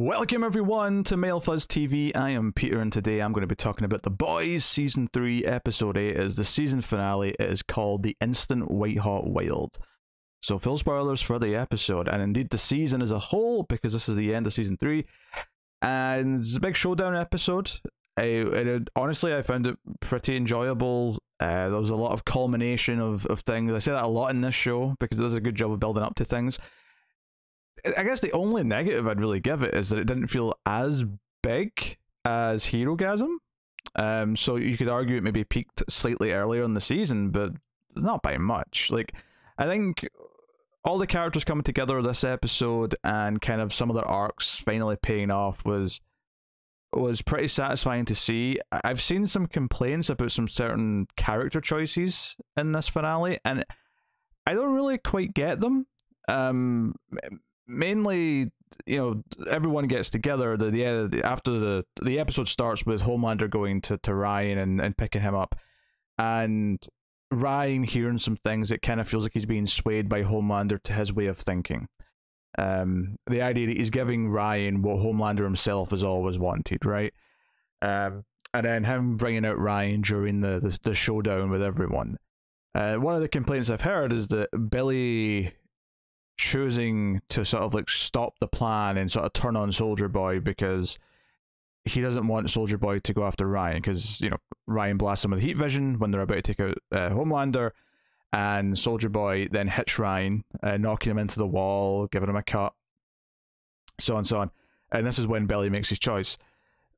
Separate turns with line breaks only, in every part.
Welcome everyone to Male Fuzz TV. I am Peter and today I'm going to be talking about The Boys Season 3 Episode 8. It is the season finale. It is called The Instant White Hot Wild. So full spoilers for the episode and indeed the season as a whole because this is the end of Season 3. And it's a big showdown episode. Honestly, I found it pretty enjoyable. There was a lot of culmination of things. I say that a lot in this show because it does a good job of building up to things. I guess the only negative I'd really give it is that it didn't feel as big as Herogasm. So you could argue it maybe peaked slightly earlier in the season, but not by much. Like, I think all the characters coming together this episode and kind of some of their arcs finally paying off was pretty satisfying to see. I've seen some complaints about some certain character choices in this finale, and I don't really quite get them. Mainly, you know, everyone gets together. After the episode starts with Homelander going to Ryan and picking him up, and Ryan hearing some things. It kind of feels like he's being swayed by Homelander to his way of thinking. The idea that he's giving Ryan what Homelander himself has always wanted, right? And then him bringing out Ryan during the showdown with everyone. One of the complaints I've heard is that Billy choosing to sort of like stop the plan and sort of turn on Soldier Boy because he doesn't want Soldier Boy to go after Ryan because, you know, Ryan blasts him with heat vision when they're about to take out Homelander, and Soldier Boy then hits Ryan, knocking him into the wall, giving him a cut, so on and so on. And this is when Billy makes his choice.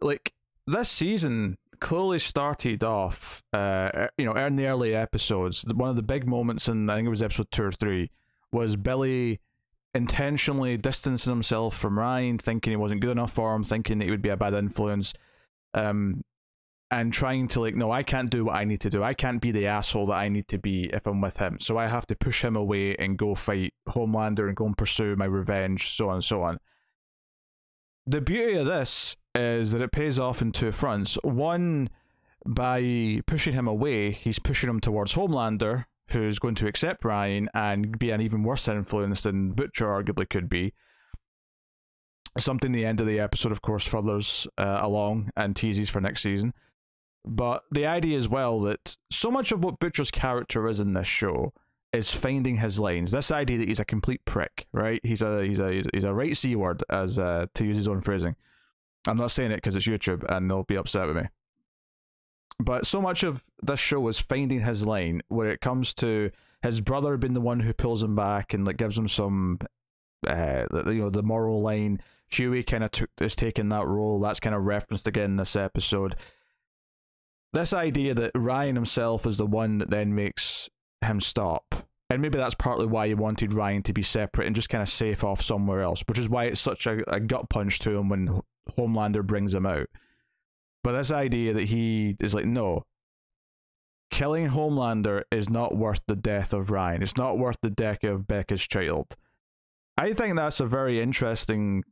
Like, this season clearly started off, you know, in the early episodes. One of the big moments in, I think it was episode 2 or 3, was Billy intentionally distancing himself from Ryan, thinking he wasn't good enough for him, thinking that he would be a bad influence, and trying to, like, no, I can't do what I need to do. I can't be the asshole that I need to be if I'm with him. So I have to push him away and go fight Homelander and go and pursue my revenge, so on and so on. The beauty of this is that it pays off in two fronts. One, by pushing him away, he's pushing him towards Homelander, who's going to accept Ryan and be an even worse influence than Butcher arguably could be. Something the end of the episode, of course, furthers along and teases for next season. But the idea as well that so much of what Butcher's character is in this show is finding his lines. This idea that he's a complete prick, right? He's a right C word, as to use his own phrasing. I'm not saying it because it's YouTube and they'll be upset with me. But so much of this show is finding his line, where it comes to his brother being the one who pulls him back and like gives him some, you know, the moral line. Huey kind of is taking that role. That's kind of referenced again in this episode. This idea that Ryan himself is the one that then makes him stop, and maybe that's partly why he wanted Ryan to be separate and just kind of safe off somewhere else, which is why it's such a gut punch to him when Homelander brings him out. But this idea that he is like, no, killing Homelander is not worth the death of Ryan. It's not worth the death of Becca's child. I think that's a very interesting,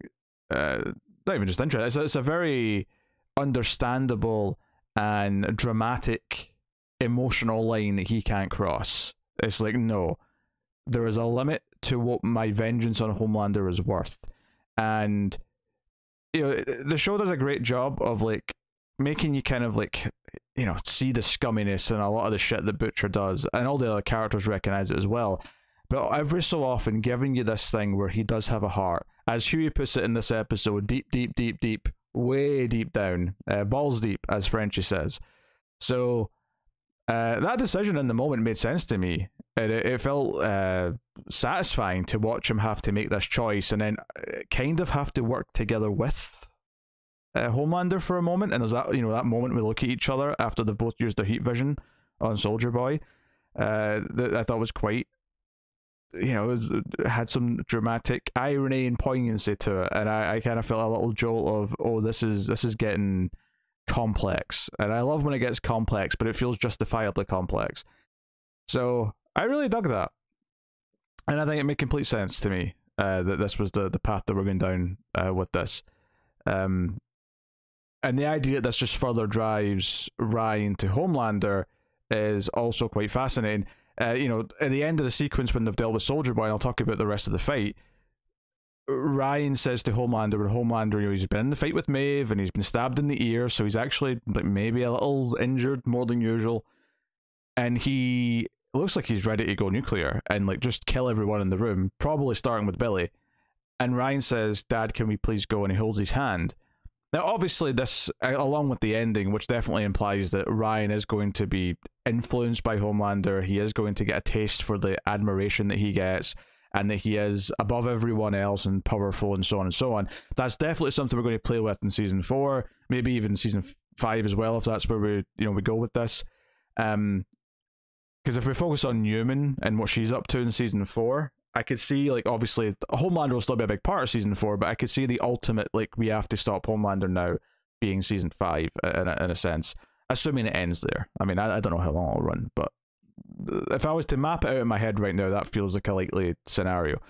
not even just interesting, it's a very understandable and dramatic, emotional line that he can't cross. It's like, no, there is a limit to what my vengeance on Homelander is worth. And, you know, the show does a great job of, like, making you kind of, like, you know, see the scumminess and a lot of the shit that Butcher does, and all the other characters recognize it as well. But every so often giving you this thing where he does have a heart. As Huey puts it in this episode, deep, deep, deep, deep, way deep down. Balls deep, as Frenchie says. So, that decision in the moment made sense to me. It felt satisfying to watch him have to make this choice and then kind of have to work together with Homelander for a moment. And there's that, you know, that moment we look at each other after they've both used their heat vision on Soldier Boy, that I thought was quite, you know, it had some dramatic irony and poignancy to it, and I kind of felt a little jolt of, oh, this is getting complex, and I love when it gets complex, but it feels justifiably complex. So I really dug that, and I think it made complete sense to me that this was the path that we're going down with this. And the idea that this just further drives Ryan to Homelander is also quite fascinating. You know, at the end of the sequence when they've dealt with Soldier Boy, and I'll talk about the rest of the fight, Ryan says to Homelander, when Homelander, he's been in the fight with Maeve and he's been stabbed in the ear, so he's actually like maybe a little injured more than usual, and he looks like he's ready to go nuclear and like just kill everyone in the room, probably starting with Billy. And Ryan says, "Dad, can we please go?" And he holds his hand. Now, obviously, this, along with the ending, which definitely implies that Ryan is going to be influenced by Homelander, he is going to get a taste for the admiration that he gets, and that he is above everyone else and powerful and so on and so on. That's definitely something we're going to play with in season 4, maybe even season 5 as well, if that's where we go with this. Because if we focus on Newman and what she's up to in season 4, I could see, like, obviously Homelander will still be a big part of season 4, but I could see the ultimate, like, we have to stop Homelander now being season 5 in a sense, assuming it ends there. I mean, I don't know how long it'll run, but if I was to map it out in my head right now, that feels like a likely scenario.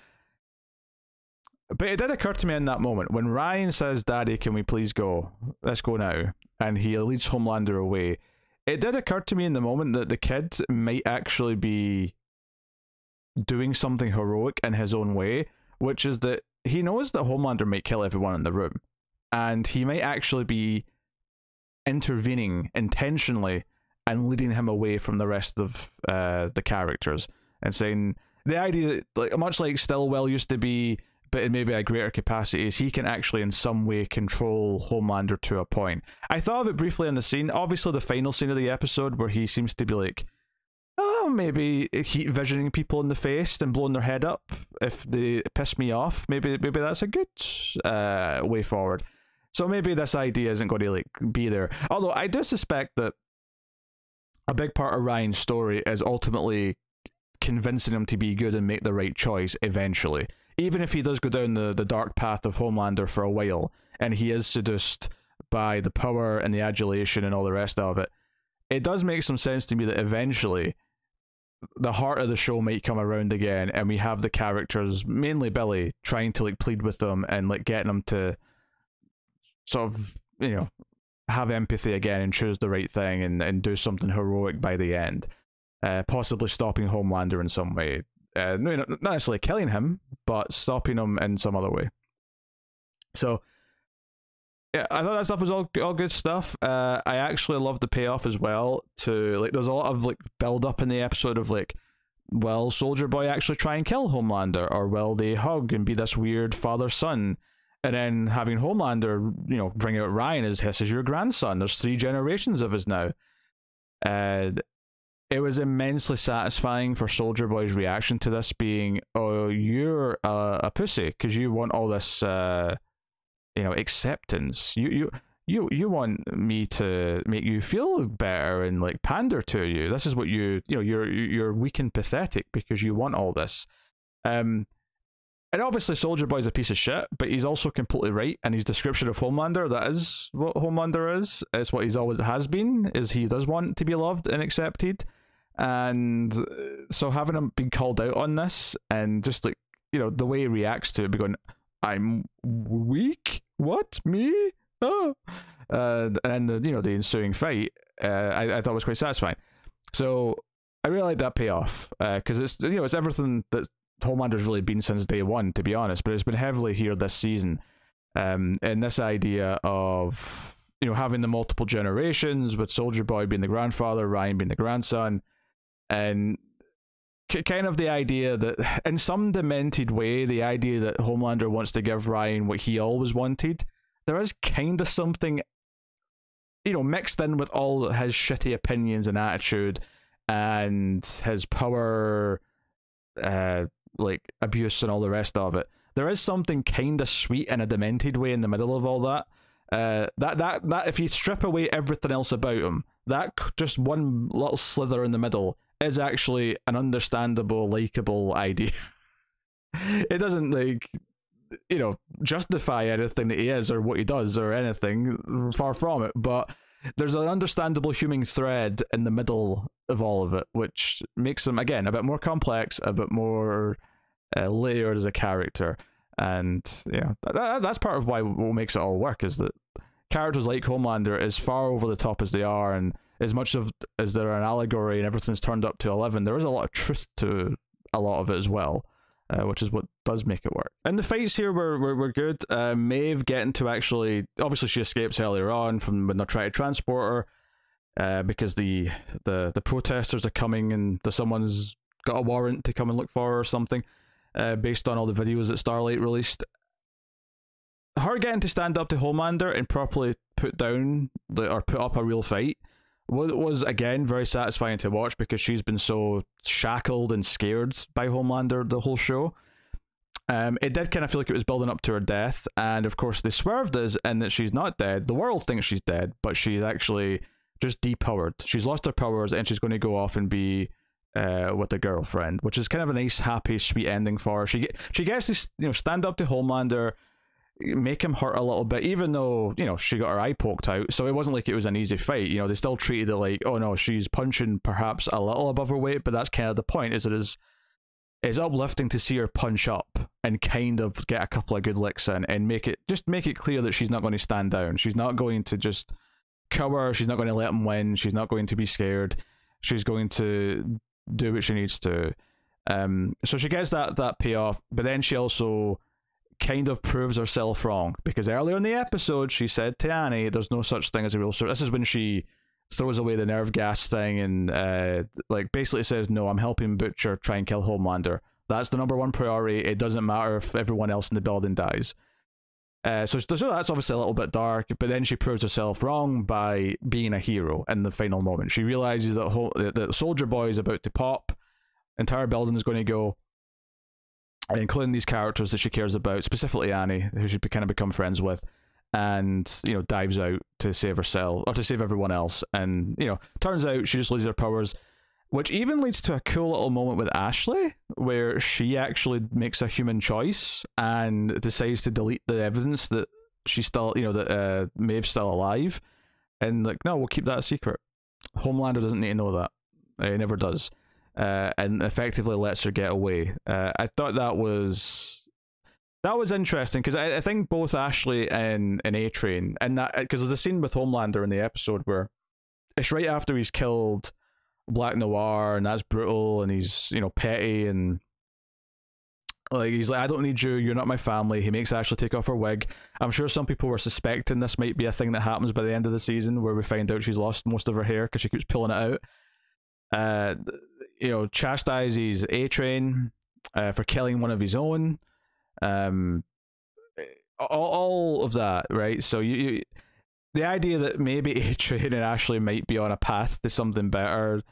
But it did occur to me in that moment when Ryan says, "Daddy, can we please go? Let's go now," and he leads Homelander away. It did occur to me in the moment that the kid might actually be doing something heroic in his own way, which is that he knows that Homelander might kill everyone in the room, and he might actually be intervening intentionally and leading him away from the rest of the characters, and saying the idea that, like, much like Stillwell used to be, but in maybe a greater capacity, is he can actually in some way control Homelander to a point. I thought of it briefly in the scene, obviously the final scene of the episode, where he seems to be like, oh, maybe heat visioning people in the face and blowing their head up if they piss me off. Maybe that's a good way forward. So maybe this idea isn't going to like be there. Although I do suspect that a big part of Ryan's story is ultimately convincing him to be good and make the right choice eventually. Even if he does go down the dark path of Homelander for a while, and he is seduced by the power and the adulation and all the rest of it, it does make some sense to me that eventually the heart of the show might come around again, and we have the characters, mainly Billy, trying to like plead with them and like getting them to sort of, have empathy again and choose the right thing and do something heroic by the end. Possibly stopping Homelander in some way. No, not necessarily killing him, but stopping him in some other way. So, yeah, I thought that stuff was all good stuff. I actually loved the payoff as well. To like, there's a lot of like build up in the episode of like, will Soldier Boy actually try and kill Homelander, or will they hug and be this weird father-son? And then having Homelander, bring out Ryan as this is your grandson. There's 3 generations of us now. It was immensely satisfying for Soldier Boy's reaction to this being, oh, you're a pussy because you want all this, acceptance. You want me to make you feel better and like pander to you. This is what you're weak and pathetic because you want all this. And obviously Soldier Boy's a piece of shit, but he's also completely right in his description of Homelander. That is what Homelander is. It's what he's always has been, is he does want to be loved and accepted. And so having him being called out on this, and just like, the way he reacts to it, be going, I'm weak? What? Me? Oh. And then the ensuing fight, I thought was quite satisfying. So I really like that payoff, because it's, it's everything that Homelander's really been since day one, to be honest, but it's been heavily here this season. And this idea of, having the multiple generations, with Soldier Boy being the grandfather, Ryan being the grandson, and kind of the idea that, in some demented way, the idea that Homelander wants to give Ryan what he always wanted, there is kind of something, mixed in with all his shitty opinions and attitude, and his power, like abuse and all the rest of it. There is something kind of sweet in a demented way in the middle of all that. That if you strip away everything else about him, that just one little slither in the middle is actually an understandable, likable idea. It doesn't like, justify anything that he is or what he does or anything, far from it, but there's an understandable human thread in the middle of all of it, which makes him, again, a bit more complex, a bit more layered as a character. And that's part of what makes it all work, is that characters like Homelander, as far over the top as they are, and as much of as they're an allegory and everything's turned up to 11, there is a lot of truth to a lot of it as well. which is what does make it work. And the fights here were good. Maeve getting to actually, obviously she escapes earlier on from when they're trying to transport her, because the protesters are coming and someone's got a warrant to come and look for her or something, based on all the videos that Starlight released. Her getting to stand up to Homelander and properly put up a real fight was again very satisfying to watch, because she's been so shackled and scared by Homelander the whole show. It did kind of feel like it was building up to her death, and of course they swerved us in that she's not dead. The world thinks she's dead, but she's actually just depowered. She's lost her powers and she's going to go off and be with a girlfriend, which is kind of a nice, happy, sweet ending for her. She gets to stand up to Homelander, make him hurt a little bit, even though she got her eye poked out, so it wasn't like it was an easy fight. They still treated it like, oh no, she's punching perhaps a little above her weight, but that's kind of the point. It's uplifting to see her punch up and kind of get a couple of good licks in and make it clear that she's not going to stand down. She's not going to just cower. She's not going to let him win. She's not going to be scared. She's going to do what she needs to. So she gets that payoff, but then she also kind of proves herself wrong, because earlier in the episode she said to Annie there's no such thing as a real soldier. This is when she throws away the nerve gas thing and basically says, no, I'm helping Butcher try and kill Homelander. That's the number one priority. It doesn't matter if everyone else in the building dies. So that's obviously a little bit dark, but then she proves herself wrong by being a hero in the final moment. She realizes that Soldier Boy is about to pop, entire building is going to go, including these characters that she cares about, specifically Annie, who she kind of become friends with, and dives out to save herself or to save everyone else. And turns out she just loses her powers, which even leads to a cool little moment with Ashley, where she actually makes a human choice and decides to delete the evidence that she's still, that Maeve's still alive, and no, we'll keep that a secret. Homelander doesn't need to know that. He never does. And effectively lets her get away. I thought that was interesting, because I think both Ashley and A-Train, and that, because there's a scene with Homelander in the episode where it's right after he's killed Black Noir, and that's brutal, and he's petty, and he's like, I don't need you, you're not my family. He makes Ashley take off her wig. I'm sure some people were suspecting this might be a thing that happens by the end of the season, where we find out she's lost most of her hair because she keeps pulling it out. Chastises A-Train for killing one of his own, all of that, right? So you the idea that maybe A-Train and Ashley might be on a path to something better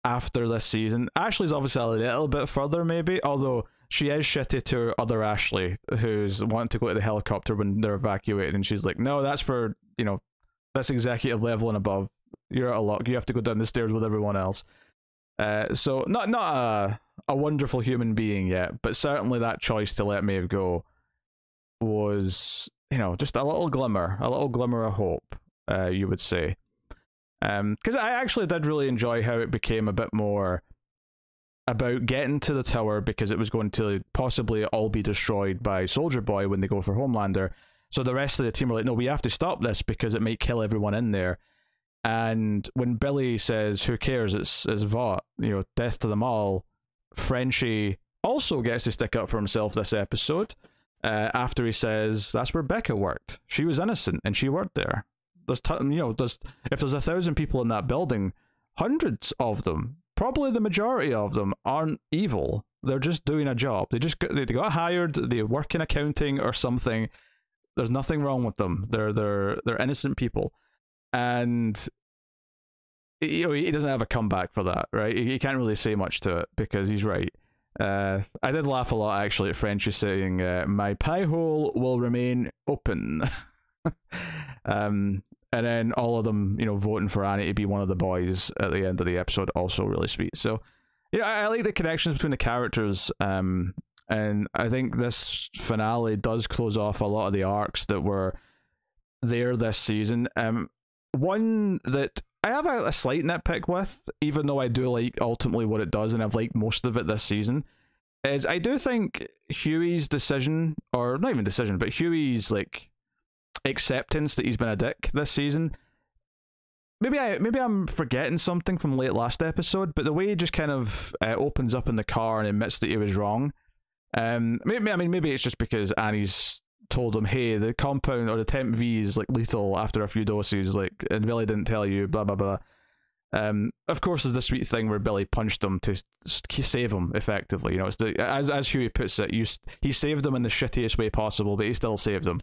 after this season. Ashley's obviously a little bit further, maybe, although she is shitty to her other Ashley, who's wanting to go to the helicopter when they're evacuated, and she's like, no, that's for that's executive level and above. You're out of luck. You have to go down the stairs with everyone else. So not a wonderful human being yet, but certainly that choice to let Maeve go was, just a little glimmer of hope, you would say. Because I actually did really enjoy how it became a bit more about getting to the tower, because it was going to possibly all be destroyed by Soldier Boy when they go for Homelander. So the rest of the team were like, no, we have to stop this because it might kill everyone in there. And when Billy says, who cares, it's Vought, death to them all, Frenchie also gets to stick up for himself this episode, after he says, that's where Becca worked. She was innocent and she worked there. If there's 1,000 people in that building, hundreds of them, probably the majority of them, aren't evil. They're just doing a job. They got hired, they work in accounting or something. There's nothing wrong with them. They're innocent people. And he doesn't have a comeback for that, right? He can't really say much to it because he's right. I did laugh a lot actually at Frenchie saying, my pie hole will remain open. And then all of them, voting for Annie to be one of the boys at the end of the episode, also really sweet. So, I like the connections between the characters, and I think this finale does close off a lot of the arcs that were there this season. One that I have a slight nitpick with, even though I do like ultimately what it does, and I've liked most of it this season, is I do think Huey's decision, or not even decision, but Huey's acceptance that he's been a dick this season. Maybe I'm forgetting something from late last episode, but the way he just kind of opens up in the car and admits that he was wrong, Maybe it's just because Annie's told him, hey, the compound or the temp V is like lethal after a few doses, like, and Billy didn't tell you, blah blah blah. Of course, there's the sweet thing where Billy punched him to save him, effectively. You know, it's as Huey puts it, he saved him in the shittiest way possible, but he still saved him.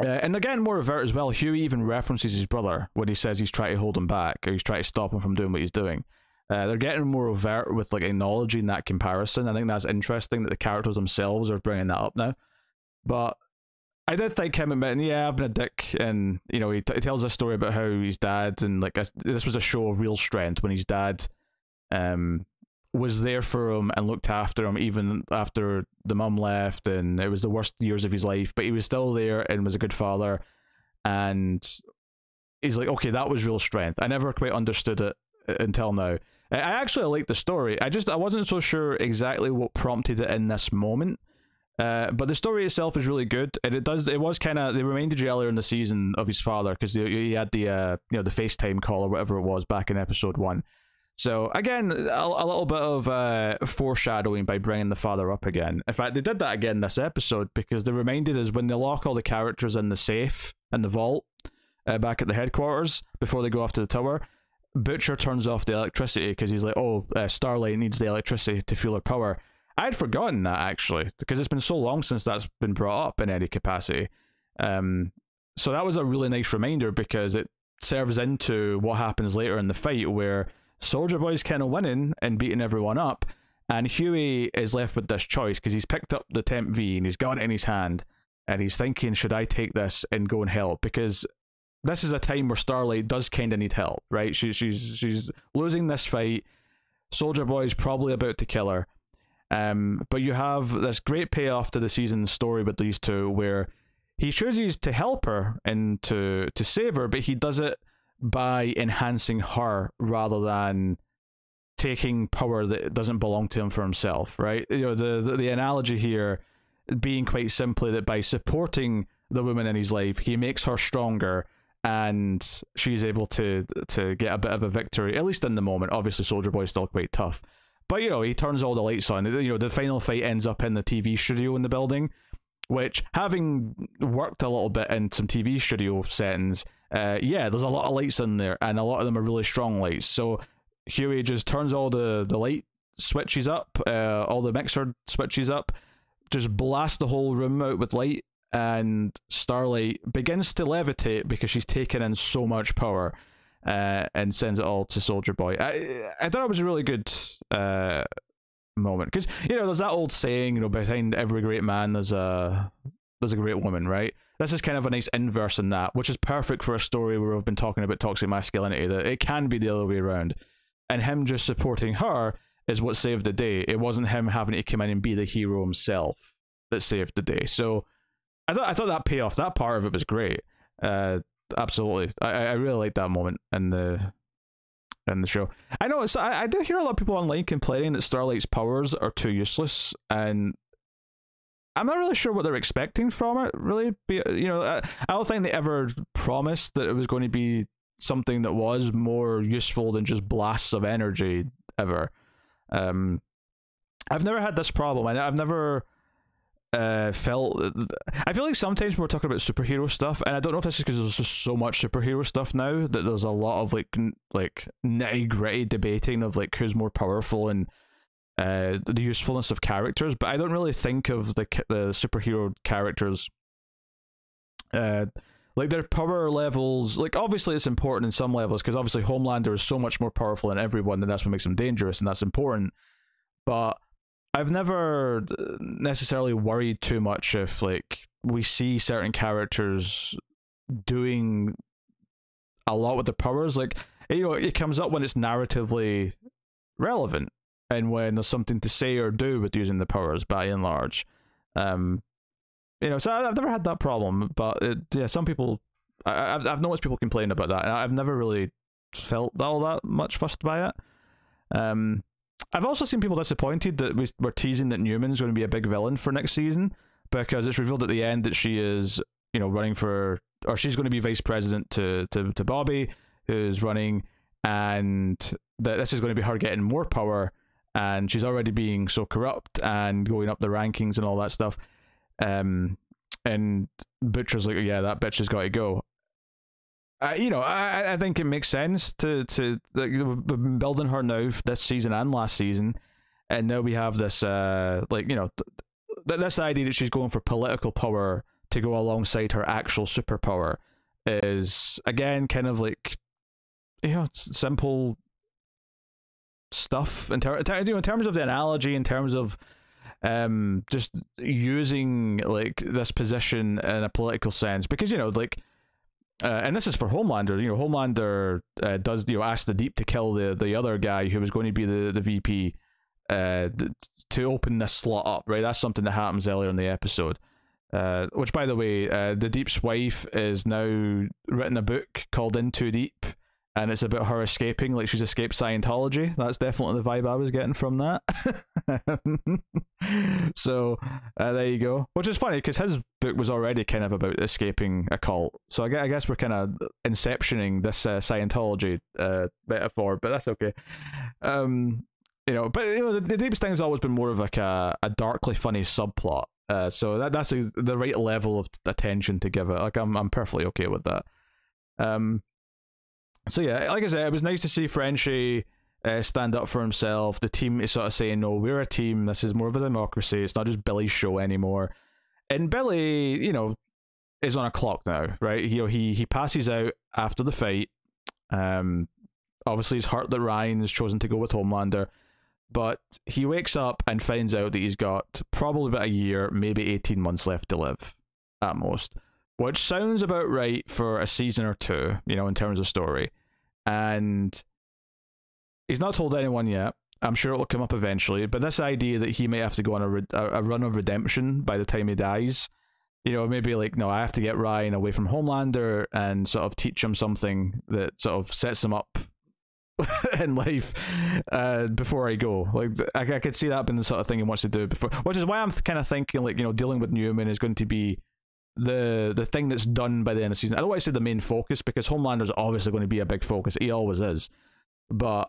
And they're getting more overt as well. Huey even references his brother when he says he's trying to hold him back, or he's trying to stop him from doing what he's doing. They're getting more overt with like acknowledging that comparison. I think that's interesting that the characters themselves are bringing that up now. But I did think him admitting, yeah, I've been a dick, and you know, he tells a story about how his dad, and like this was a show of real strength when his dad was there for him and looked after him even after the mum left, and it was the worst years of his life, but he was still there and was a good father. And he's like, okay, that was real strength. I never quite understood it until now. I actually liked the story. I wasn't so sure exactly what prompted it in this moment. But the story itself is really good, and it was kind of, they reminded you earlier in the season of his father, because he had the you know, the FaceTime call or whatever it was back in episode 1. So again, a little bit of foreshadowing by bringing the father up again. In fact, they did that again this episode, because they reminded us when they lock all the characters in the safe in the vault back at the headquarters before they go off to the tower, Butcher turns off the electricity because he's like, oh, Starlight needs the electricity to fuel her power. I'd forgotten that, actually, because it's been so long since that's been brought up in any capacity. So that was a really nice reminder, because it serves into what happens later in the fight, where Soldier Boy's kind of winning and beating everyone up, and Huey is left with this choice, because he's picked up the Temp V and he's got it in his hand, and he's thinking, should I take this and go and help? Because this is a time where Starlight does kind of need help, right? She's losing this fight. Soldier Boy's probably about to kill her. But you have this great payoff to the season story with these two, where he chooses to help her and to save her, but he does it by enhancing her rather than taking power that doesn't belong to him for himself, right? You know, the analogy here being quite simply that by supporting the woman in his life, he makes her stronger, and she's able to get a bit of a victory, at least in the moment. Obviously, Soldier Boy's still quite tough. But, you know, he turns all the lights on. You know, the final fight ends up in the TV studio in the building, which, having worked a little bit in some TV studio settings, yeah, there's a lot of lights in there, and a lot of them are really strong lights. So Huey just turns all the light switches up, all the mixer switches up, just blasts the whole room out with light, and Starlight begins to levitate because she's taken in so much power. And sends it all to Soldier Boy. I thought it was a really good moment, because, you know, there's that old saying, you know, behind every great man there's a great woman, right? This is kind of a nice inverse in that, which is perfect for a story where we've been talking about toxic masculinity, that it can be the other way around, and him just supporting her is what saved the day. It wasn't him having to come in and be the hero himself that saved the day. So I thought that payoff, that part of it was great. Absolutely, I really like that moment in the show. I know I do hear a lot of people online complaining that Starlight's powers are too useless, and I'm not really sure what they're expecting from it. Really, you know, I don't think they ever promised that it was going to be something that was more useful than just blasts of energy ever. I've never had this problem. I've never felt, I feel like sometimes we're talking about superhero stuff, and I don't know if this is because there's just so much superhero stuff now that there's a lot of like nitty gritty debating of like who's more powerful and the usefulness of characters, but I don't really think of the superhero characters like their power levels. Like, obviously it's important in some levels, because obviously Homelander is so much more powerful than everyone, and that's what makes him dangerous, and that's important. But I've never necessarily worried too much if like we see certain characters doing a lot with their powers. Like, you know, it comes up when it's narratively relevant and when there's something to say or do with using the powers, by and large. You know, so I've never had that problem, but yeah, some people, I've noticed people complain about that, and I've never really felt all that much fussed by it. I've also seen people disappointed that we're teasing that Newman's going to be a big villain for next season, because it's revealed at the end that she is, you know, running for, or she's going to be vice president to Bobby, who's running, and that this is going to be her getting more power, and she's already being so corrupt and going up the rankings and all that stuff. And Butcher's like, yeah, that bitch has got to go. I think it makes sense to like, we've been building her now this season and last season, and now we have this this idea that she's going for political power to go alongside her actual superpower is again kind of like simple stuff in terms of the analogy, in terms of just using like this position in a political sense, because and this is for Homelander. Homelander does ask the Deep to kill the other guy who was going to be the VP to open this slot up, right? That's something that happens earlier in the episode. Which, by the way, the Deep's wife is now written a book called In Too Deep, and it's about her escaping, like she's escaped Scientology. That's definitely the vibe I was getting from that. So there you go. Which is funny because his book was already kind of about escaping a cult. So I guess we're kind of inceptioning this Scientology metaphor, but that's okay. The Deep's thing's always been more of like a darkly funny subplot. So that's the right level of attention to give it. Like I'm perfectly okay with that. So yeah, like I said, it was nice to see Frenchie stand up for himself. The team is sort of saying, no, we're a team. This is more of a democracy. It's not just Billy's show anymore. And Billy, is on a clock now, right? He passes out after the fight. Obviously he's hurt that Ryan has chosen to go with Homelander, but he wakes up and finds out that he's got probably about a year, maybe 18 months left to live at most, which sounds about right for a season or two, in terms of story. And he's not told anyone yet. I'm sure it'll come up eventually, but this idea that he might have to go on a run of redemption by the time he dies, maybe like, no, I have to get Ryan away from Homelander and sort of teach him something that sort of sets him up in life before I go. Like I could see that being the sort of thing he wants to do before, which is why I'm kind of thinking like, dealing with Newman is going to be the thing that's done by the end of the season. I don't want to say the main focus, because Homelander's obviously going to be a big focus. He always is. But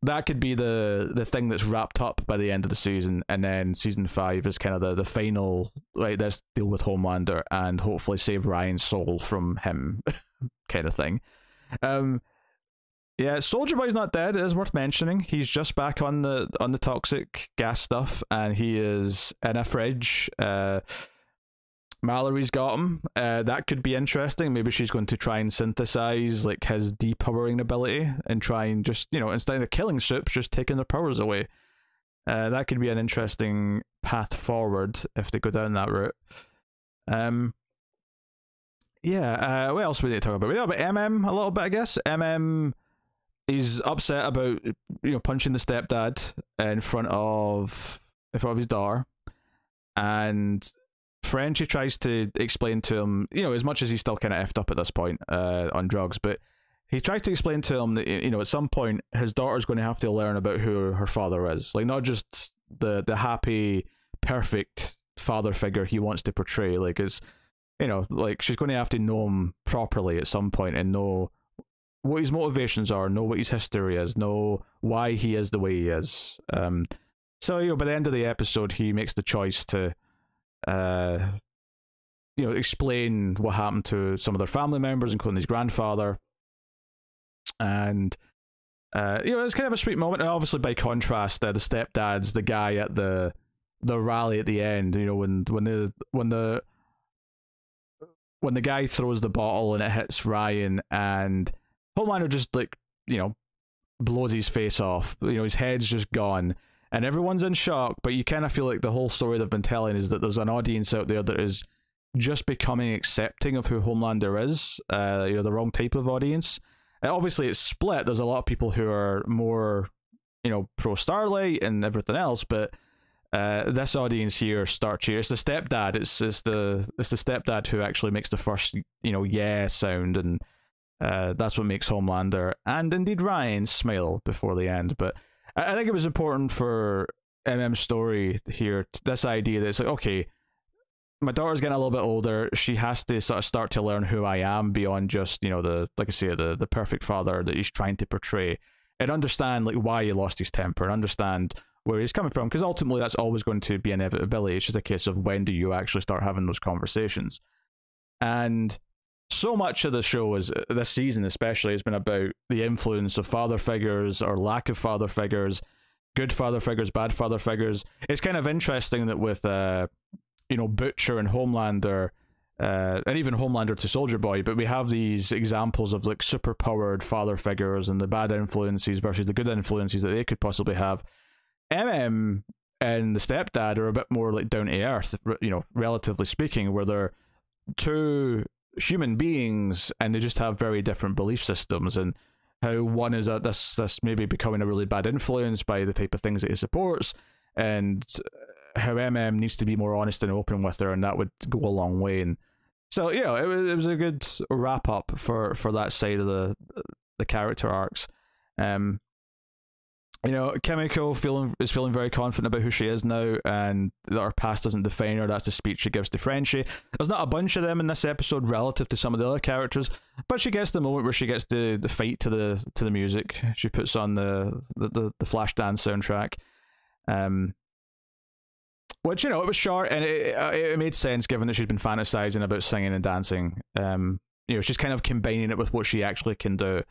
that could be the thing that's wrapped up by the end of the season, and then season 5 is kind of the final, like, let's deal with Homelander and hopefully save Ryan's soul from him kind of thing. Yeah, Soldier Boy's not dead. It is worth mentioning. He's just back on the toxic gas stuff, and he is in a fridge. Mallory's got him. That could be interesting. Maybe she's going to try and synthesize like his depowering ability and try and just, instead of killing Soups, just taking their powers away. That could be an interesting path forward if they go down that route. Yeah, what else we need to talk about? We talk about MM a little bit, I guess. MM is upset about punching the stepdad in front of his daughter, and Frenchie tries to explain to him, as much as he's still kind of effed up at this point on drugs, but he tries to explain to him that, at some point his daughter's going to have to learn about who her father is. Like, not just the happy, perfect father figure he wants to portray. Like, it's, like, she's going to have to know him properly at some point and know what his motivations are, know what his history is, know why he is the way he is. So, by the end of the episode, he makes the choice to explain what happened to some of their family members, including his grandfather. And it's kind of a sweet moment. And obviously, by contrast, the stepdad's the guy at the rally at the end. When the guy throws the bottle and it hits Ryan, and Homelander just blows his face off. His head's just gone. And everyone's in shock, but you kind of feel like the whole story they've been telling is that there's an audience out there that is just becoming accepting of who Homelander is, the wrong type of audience. And obviously, it's split. There's a lot of people who are more, pro Starlight and everything else, but this audience here starts here. It's the stepdad. It's the stepdad who actually makes the first, yeah sound, and that's what makes Homelander and indeed Ryan smile before the end. But I think it was important for MM's story here, this idea that it's like, okay, my daughter's getting a little bit older. She has to sort of start to learn who I am beyond just, the perfect father that he's trying to portray, and understand like why he lost his temper, and understand where he's coming from, because ultimately that's always going to be inevitability. It's just a case of when do you actually start having those conversations. And so much of the show is, this season especially, has been about the influence of father figures or lack of father figures, good father figures, bad father figures. It's kind of interesting that with Butcher and Homelander, and even Homelander to Soldier Boy, but we have these examples of like super powered father figures and the bad influences versus the good influences that they could possibly have. MM and the stepdad are a bit more like down to earth, relatively speaking, where they're two human beings and they just have very different belief systems, and how one is this maybe becoming a really bad influence by the type of things that he supports, and how MM needs to be more honest and open with her, and that would go a long way. And so it was a good wrap up for that side of the character arcs. Kimiko is feeling very confident about who she is now, and that her past doesn't define her. That's the speech she gives to Frenchie. There's not a bunch of them in this episode relative to some of the other characters, but she gets the moment where she gets the fight to the music. She puts on the Flashdance soundtrack, which it was short and it made sense given that she's been fantasizing about singing and dancing. She's kind of combining it with what she actually can do,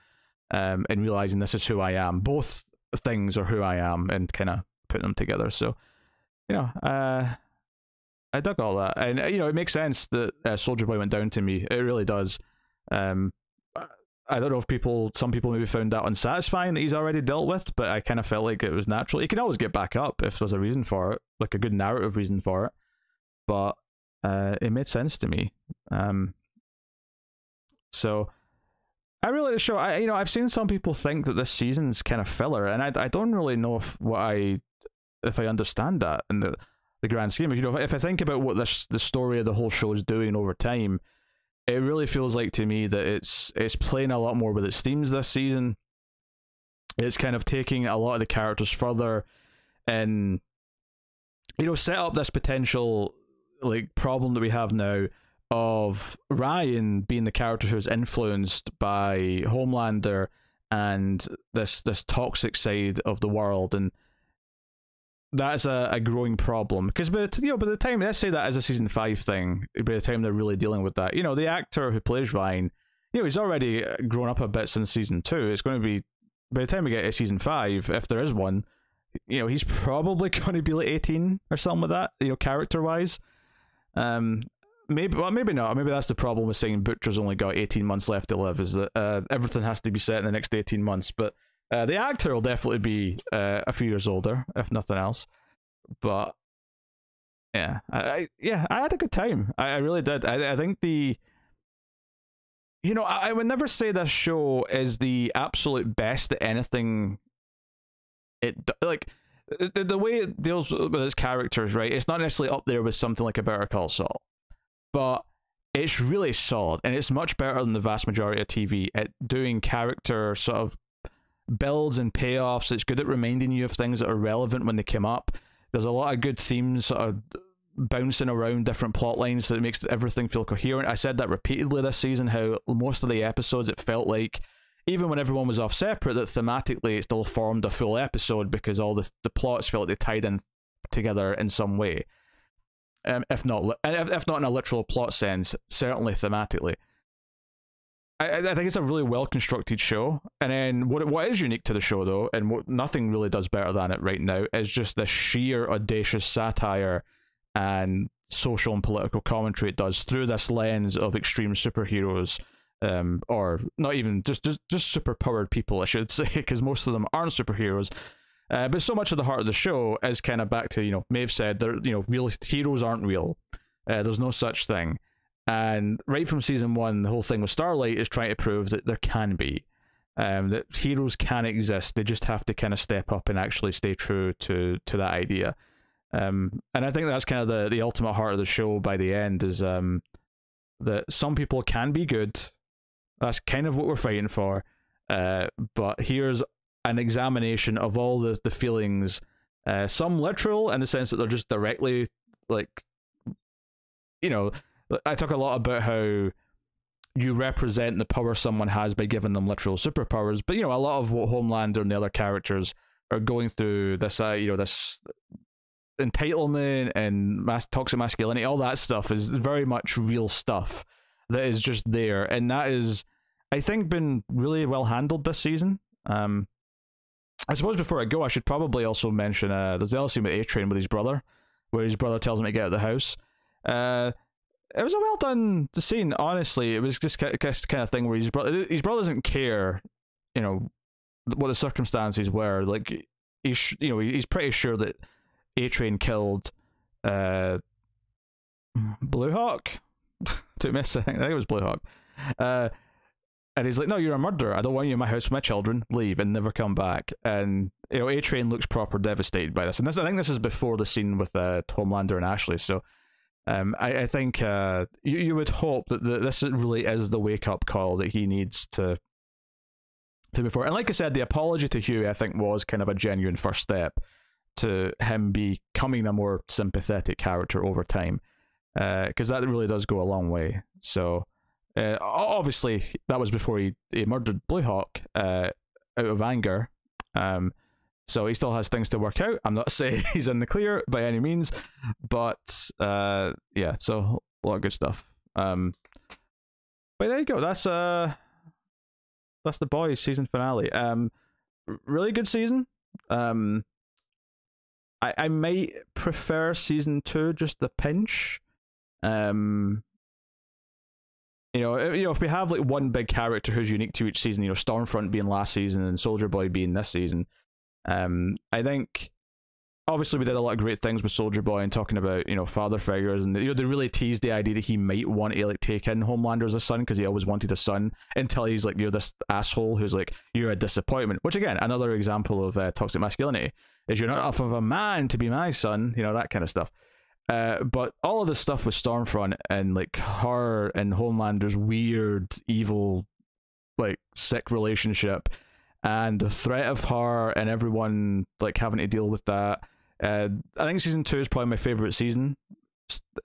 and realizing this is who I am. Both things are who I am, and kind of putting them together. So I dug all that, and it makes sense that Soldier Boy went down to me. It really does. I don't know if some people maybe found that unsatisfying that he's already dealt with, but I kind of felt like it was natural. He can always get back up if there's a reason for it, like a good narrative reason for it, but it made sense to me. So I really like the show. I've seen some people think that this season's kind of filler, and I don't really know if I understand that in the grand scheme. If I think about what the story of the whole show is doing over time, it really feels like to me that it's playing a lot more with its themes this season. It's kind of taking a lot of the characters further, and set up this potential like problem that we have now of Ryan being the character who's influenced by Homelander and this toxic side of the world, and that's a growing problem, because by the time, let's say that is a season 5 thing, by the time they're really dealing with that, the actor who plays Ryan, he's already grown up a bit since season 2. It's going to be, by the time we get to season 5, if there is one, he's probably going to be like 18 or something like that, character wise. Maybe not. Maybe that's the problem with saying Butcher's only got 18 months left to live, is that everything has to be set in the next 18 months. But the actor will definitely be a few years older, if nothing else. But yeah, I had a good time. I really did. I think I would never say this show is the absolute best at anything. Like the way it deals with its characters, right? It's not necessarily up there with something like a Better Call Saul, but it's really solid, and it's much better than the vast majority of TV at doing character sort of builds and payoffs. It's good at reminding you of things that are relevant when they come up. There's a lot of good themes sort of bouncing around different plot lines that makes everything feel coherent. I said that repeatedly this season, how most of the episodes it felt like, even when everyone was off separate, that thematically it still formed a full episode, because all the plots felt like they tied in together in some way. If not in a literal plot sense, certainly thematically. I think it's a really well constructed show. And then what is unique to the show, though, and what nothing really does better than it right now, is just the sheer audacious satire and social and political commentary it does through this lens of extreme superheroes, or not even just superpowered people, I should say, because most of them aren't superheroes. But so much of the heart of the show is kind of back to, Maeve said, real heroes aren't real. There's no such thing. And right from season 1, the whole thing with Starlight is trying to prove that there can be. That heroes can exist. They just have to kind of step up and actually stay true to that idea. And I think that's kind of the ultimate heart of the show by the end, is that some people can be good. That's kind of what we're fighting for. But here's an examination of all the feelings, some literal in the sense that they're just directly, like, I talk a lot about how you represent the power someone has by giving them literal superpowers, but a lot of what Homelander and the other characters are going through this, this entitlement and toxic masculinity. All that stuff is very much real stuff that is just there, and that is, I think, been really well handled this season. I suppose before I go, I should probably also mention there's the other scene with A-Train with his brother, where his brother tells him to get out of the house. It was a well done scene, honestly. It was just kind of thing where his brother doesn't care, what the circumstances were. Like he's pretty sure that A-Train killed Blue Hawk. Took me a second. I think it was Blue Hawk. And he's like, "No, you're a murderer. I don't want you in my house with my children. Leave and never come back." And A-Train looks proper devastated by this. And I think this is before the scene with Homelander and Ashley. So I think you would hope that this really is the wake up call that he needs to move forward. And like I said, the apology to Huey, I think, was kind of a genuine first step to him becoming a more sympathetic character over time, because that really does go a long way. So obviously that was before he murdered Blue Hawk out of anger, so he still has things to work out. I'm not saying he's in the clear by any means, but yeah, so a lot of good stuff. But there you go. That's The Boys season finale. Really good season. I might prefer season 2 just a pinch. If we have like one big character who's unique to each season, Stormfront being last season and Soldier Boy being this season, I think obviously we did a lot of great things with Soldier Boy and talking about father figures, and they really teased the idea that he might want to like take in Homelander as a son because he always wanted a son, until he's like, this asshole who's like, you're a disappointment. Which again, another example of toxic masculinity is, you're not enough of a man to be my son, that kind of stuff. But all of this stuff with Stormfront and like her and Homelander's weird, evil, like sick relationship, and the threat of her and everyone like having to deal with that. I think season 2 is probably my favorite season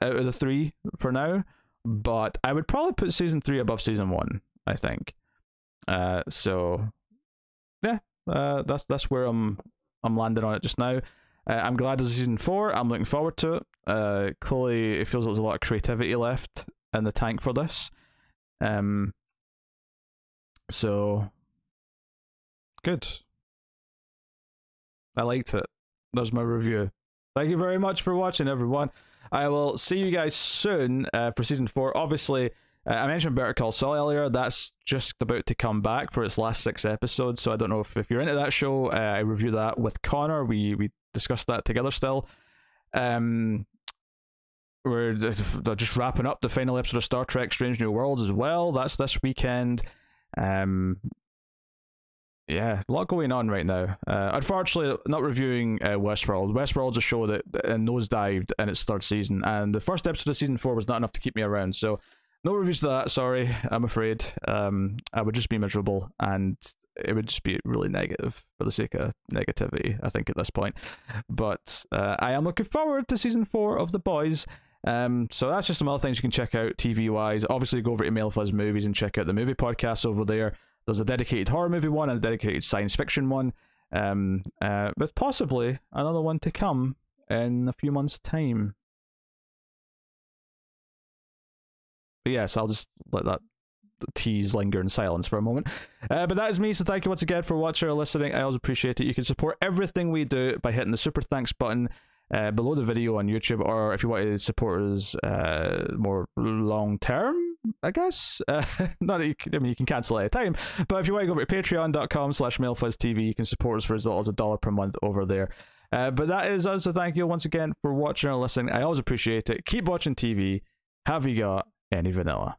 out of the 3 for now, but I would probably put season 3 above season 1, I think. So yeah, that's where I'm landing on it just now. I'm glad there's a season 4. I'm looking forward to it. Clearly, it feels like there's a lot of creativity left in the tank for this. So good. I liked it. There's my review. Thank you very much for watching, everyone. I will see you guys soon for season 4. Obviously, I mentioned Better Call Saul earlier. That's just about to come back for its last 6 episodes. So I don't know if you're into that show. I reviewed that with Connor. We discussed that together still. We're just wrapping up the final episode of Star Trek Strange New Worlds as well. That's this weekend. Yeah, a lot going on right now. Unfortunately, not reviewing Westworld. Westworld's a show that nosedived in its 3rd season, and the first episode of season 4 was not enough to keep me around, so no reviews to that, sorry, I'm afraid. I would just be miserable, and it would just be really negative for the sake of negativity, I think, at this point. But I am looking forward to season 4 of The Boys. So that's just some other things you can check out TV-wise. Obviously, go over to Mail Fuzz Movies and check out the movie podcast over there. There's a dedicated horror movie one and a dedicated science fiction one, with possibly another one to come in a few months' time. But yes, I'll just let that tease linger in silence for a moment. But that is me, so thank you once again for watching or listening. I always appreciate it. You can support everything we do by hitting the super thanks button below the video on YouTube, or if you want to support us more long term, I guess. Not that you can cancel at a time, but if you want to go over to patreon.com/mailfuzztv, you can support us for as little as $1 per month over there. But that is us, so thank you once again for watching or listening. I always appreciate it. Keep watching TV. Have you got any vanilla?